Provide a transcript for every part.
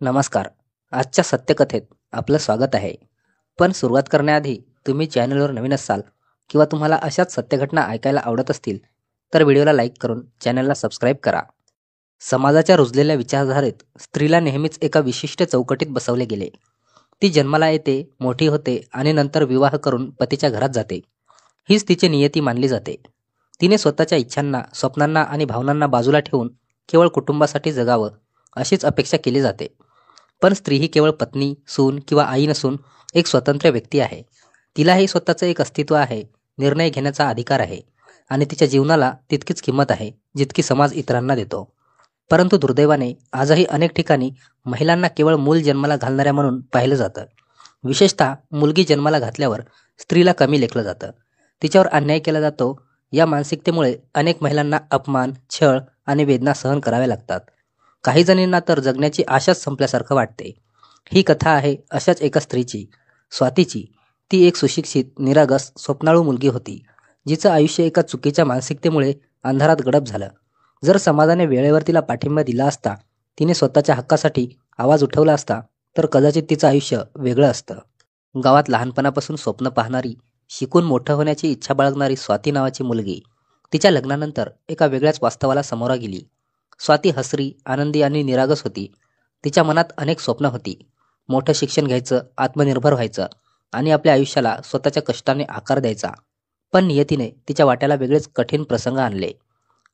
नमस्कार. आजच्या सत्यकथेत आपलं स्वागत आहे. पण सुरुवात करण्याआधी तुम्ही चॅनलवर नवीन असाल किंवा तुम्हाला अशाच सत्यघटना ऐकायला आवडत असतील तर व्हिडिओला लाईक करून चॅनलला सबस्क्राईब करा. समाजाच्या रुजलेल्या विचारधारेत स्त्रीला नेहमीच एका विशिष्ट चौकटीत बसवले गेले. ती जन्माला येते, मोठी होते आणि नंतर विवाह करून पतीच्या घरात जाते. हीच तिची नियती मानली जाते. तिने स्वतःच्या इच्छांना, स्वप्नांना आणि भावनांना बाजूला ठेवून केवळ कुटुंबासाठी जगावं अशीच अपेक्षा केली जाते. पण स्त्री ही केवळ पत्नी, सून किंवा आई नसून एक स्वतंत्र व्यक्ती आहे. तिलाही स्वतःचं एक अस्तित्व आहे, निर्णय घेण्याचा अधिकार आहे आणि तिच्या जीवनाला तितकीच किंमत आहे जितकी समाज इतरांना देतो. परंतु दुर्दैवाने आजही अनेक ठिकाणी महिलांना केवळ मूल जन्माला घालणाऱ्या म्हणून पाहिलं जातं. विशेषतः मुलगी जन्माला घातल्यावर स्त्रीला कमी लेखलं जातं, तिच्यावर अन्याय केला जातो. या मानसिकतेमुळे अनेक महिलांना अपमान, छळ आणि वेदना सहन कराव्या लागतात. काही जणींना तर जगण्याची आशाच संपल्यासारखं वाटते. ही कथा आहे अशाच एका स्त्रीची, स्वातीची. ती एक सुशिक्षित, निरागस, स्वप्नाळू मुलगी होती, जिचं आयुष्य एका चुकीच्या मानसिकतेमुळे अंधारात गडप झालं. जर समाजाने वेळेवर तिला पाठिंबा दिला असता, तिने स्वतःच्या हक्कासाठी आवाज उठवला असता, तर कदाचित तिचं आयुष्य वेगळं असतं. गावात लहानपणापासून स्वप्न पाहणारी, शिकून मोठं होण्याची इच्छा बाळगणारी स्वाती नावाची मुलगी तिच्या लग्नानंतर एका वेगळ्याच वास्तवाला समोर गेली. स्वाती हसरी, आनंदी आणि निरागस होती. तिच्या मनात अनेक स्वप्न होती. मोठं शिक्षण घ्यायचं, आत्मनिर्भर व्हायचं आणि आपल्या आयुष्याला स्वतःच्या कष्टाने आकार द्यायचा. पण नियतीने तिच्या वाट्याला वेगळेच कठीण प्रसंग आणले.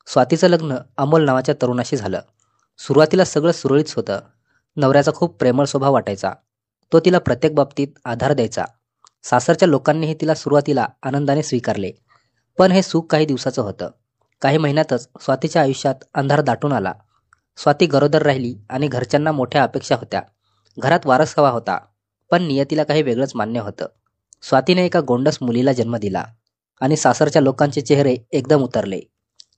स्वातीचं लग्न अमोल नावाच्या तरुणाशी झालं. सुरुवातीला सगळं सुरळीत होतं. नवऱ्याचा खूप प्रेमळ स्वभाव वाटायचा. तो तिला प्रत्येक बाबतीत आधार द्यायचा. सासरच्या लोकांनीही तिला सुरुवातीला आनंदाने स्वीकारले. पण हे सुख काही दिवसाचं होतं. काही महिन्यातच स्वातीच्या आयुष्यात अंधार दाटून आला. स्वाती गरोदर राहिली आणि घरच्यांना मोठ्या अपेक्षा होत्या. घरात वारस हवा होता, पण नियतीला काही वेगळंच मान्य होतं. स्वातीने एका गोंडस मुलीला जन्म दिला आणि सासरच्या लोकांचे चेहरे एकदम उतरले.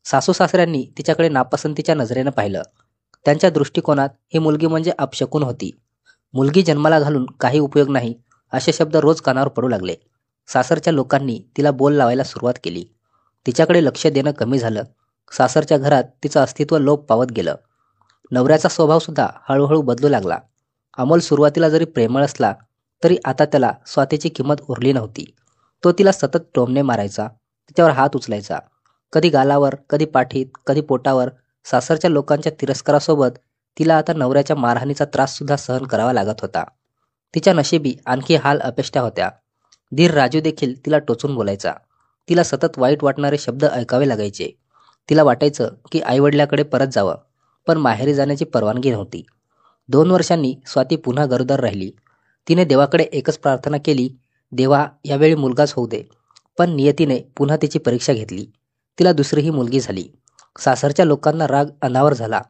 सासू सासऱ्यांनी तिच्याकडे नापसंतीच्या नजरेनं पाहिलं. त्यांच्या दृष्टिकोनात ही मुलगी म्हणजे अपशकुन होती. मुलगी जन्माला घालून काही उपयोग नाही असे शब्द रोज कानावर पडू लागले. सासरच्या लोकांनी तिला बोल लावायला सुरुवात केली. तिच्याकडे लक्ष देणं कमी झालं. सासरच्या घरात तिचं अस्तित्व लोप पावत गेलं. नवऱ्याचा स्वभाव सुद्धा हळूहळू बदलू लागला. अमोल सुरुवातीला जरी प्रेमळ असला तरी आता त्याला स्वातीची किंमत उरली नव्हती. तो तिला सतत टोमणे मारायचा, तिच्यावर हात उचलायचा. कधी गालावर, कधी पाठीत, कधी पोटावर. सासरच्या लोकांच्या तिरस्कारासोबत तिला आता नवऱ्याच्या मारहाणीचा त्रास सुद्धा सहन करावा लागत होता. तिच्या नशिबी आणखी हाल अपेष्टा होत्या. धीर राजू देखील तिला टोचून बोलायचा. तिला सतत वाईट वाटणारे शब्द ऐकावे लागायचे. तिला वाटायचं की आईवडिलाकडे परत जावं, पण माहेरी जाण्याची परवानगी नव्हती. 2 वर्षांनी स्वाती पुन्हा गरोदर राहिली. तिने देवाकडे एकच प्रार्थना केली, देवा यावेळी मुलगाच होऊ दे. पण नियतीने पुन्हा तिची परीक्षा घेतली. तिला दुसरीही मुलगी झाली. सासरच्या लोकांना राग अनावर झाला.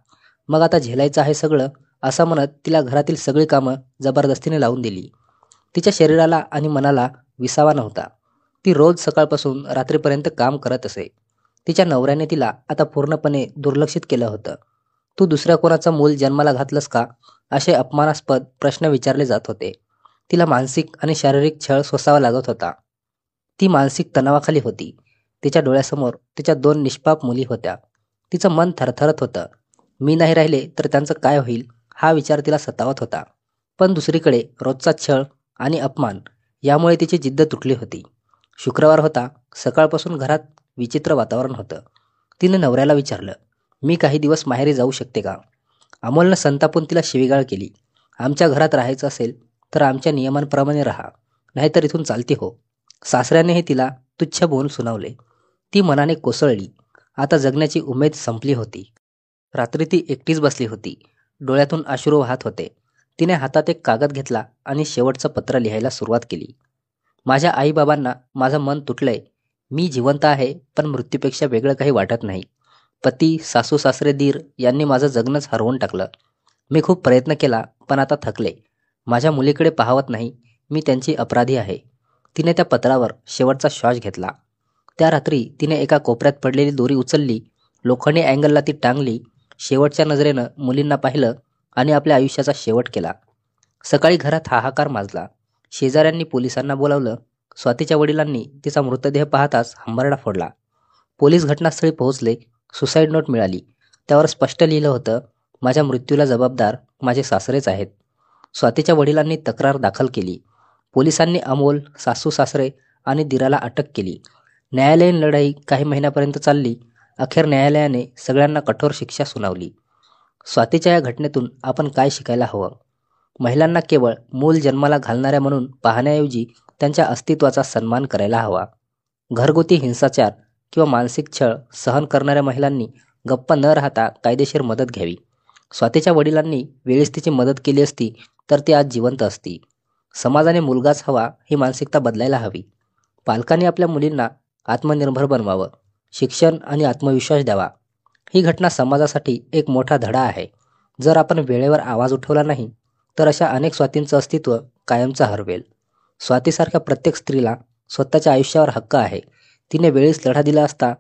मग आता झेलायचं आहे सगळं असं म्हणत तिला घरातील सगळी कामं जबरदस्तीने लावून दिली. तिच्या शरीराला आणि मनाला विसावा नव्हता. ती रोज सकाळपासून रात्रीपर्यंत काम करत असे. तिच्या नवऱ्याने तिला आता पूर्णपणे दुर्लक्षित केलं होतं. तू दुसऱ्या कोणाचं मूल जन्माला घातलंस का, असे अपमानास्पद प्रश्न विचारले जात होते. तिला मानसिक आणि शारीरिक छळ सोसावा लागत होता. ती मानसिक तणावाखाली होती. तिच्या डोळ्यासमोर तिच्या 2 निष्पाप मुली होत्या. तिचं मन थरथरत होतं. मी नाही राहिले तर त्यांचं काय होईल हा विचार तिला सतावत होता. पण दुसरीकडे रोजचा छळ आणि अपमान यामुळे तिची जिद्द तुटली होती. शुक्रवार होता. सकाळपासून घरात विचित्र वातावरण होतं. तिने नवऱ्याला विचारलं, मी काही दिवस माहेरी जाऊ शकते का? अमोलनं संतापून तिला शिवीगाळ केली. आमच्या घरात राहायचं असेल तर आमच्या नियमांप्रमाणे राहा, नाहीतर इथून चालती हो. सासऱ्यानेही तिला तुच्छ बोलून सुनावले. ती मनाने कोसळली. आता जगण्याची उमेद संपली होती. रात्री ती एकटीच बसली होती. डोळ्यातून अश्रू वाहत होते. तिने हातात एक कागद घेतला आणि शेवटचं पत्र लिहायला सुरुवात केली. माझ्या आईबाबांना माझं मन तुटलंय. मी जिवंत आहे, पण मृत्यूपेक्षा वेगळं काही वाटत नाही. पती, सासू सासरे, दीर यांनी माझं जगणंच हरवून टाकलं. मी खूप प्रयत्न केला, पण आता थकले. माझ्या मुलीकडे पाहवत नाही. मी त्यांची अपराधी आहे. तिने त्या पत्रावर शेवटचा श्वास घेतला. त्या रात्री तिने एका कोपऱ्यात पडलेली दोरी उचलली, लोखंडी अँगलला ती टांगली, शेवटच्या नजरेनं मुलींना पाहिलं आणि आपल्या आयुष्याचा शेवट केला. सकाळी घरात हाहाकार माजला. शेजाऱ्यांनी पोलिसांना बोलावलं. स्वातीच्या वडिलांनी तिचा मृतदेह पाहताच हंबरडा फोडला. पोलीस घटनास्थळी पोहोचले. सुसाईड नोट मिळाली. त्यावर स्पष्ट लिहिलं होतं, माझ्या मृत्यूला जबाबदार माझे सासरेच आहेत. स्वातीच्या वडिलांनी तक्रार दाखल केली. पोलिसांनी अमोल, सासू सासरे आणि दिराला अटक केली. न्यायालयीन लढाई काही महिन्यापर्यंत चालली. अखेर न्यायालयाने सगळ्यांना कठोर शिक्षा सुनावली. स्वातीच्या या घटनेतून आपण काय शिकायला हवं? महिलांना केवळ मूल जन्माला घालणाऱ्या म्हणून पाहण्याऐवजी त्यांच्या अस्तित्वाचा सन्मान करायला हवा. घरगुती हिंसाचार किंवा मानसिक छळ सहन करणाऱ्या महिलांनी गप्प न राहता कायदेशीर मदत घ्यावी. स्वातीच्या वडिलांनी वेळीच तिची मदत केली असती तर ती आज जिवंत असती. समाजाने मुलगाच हवा ही मानसिकता बदलायला हवी. पालकांनी आपल्या मुलींना आत्मनिर्भर बनवावं, शिक्षण आणि आत्मविश्वास द्यावा. ही घटना समाजासाठी एक मोठा धडा आहे. जर आपण वेळेवर आवाज उठवला नाही तर अशा अनेक स्वातींचं अस्तित्व कायमचं हरवेल. स्वातीसारख्या प्रत्येक स्त्रीला स्वतःच्या आयुष्यावर हक्क आहे. तिने वेळीच लढा दिला असता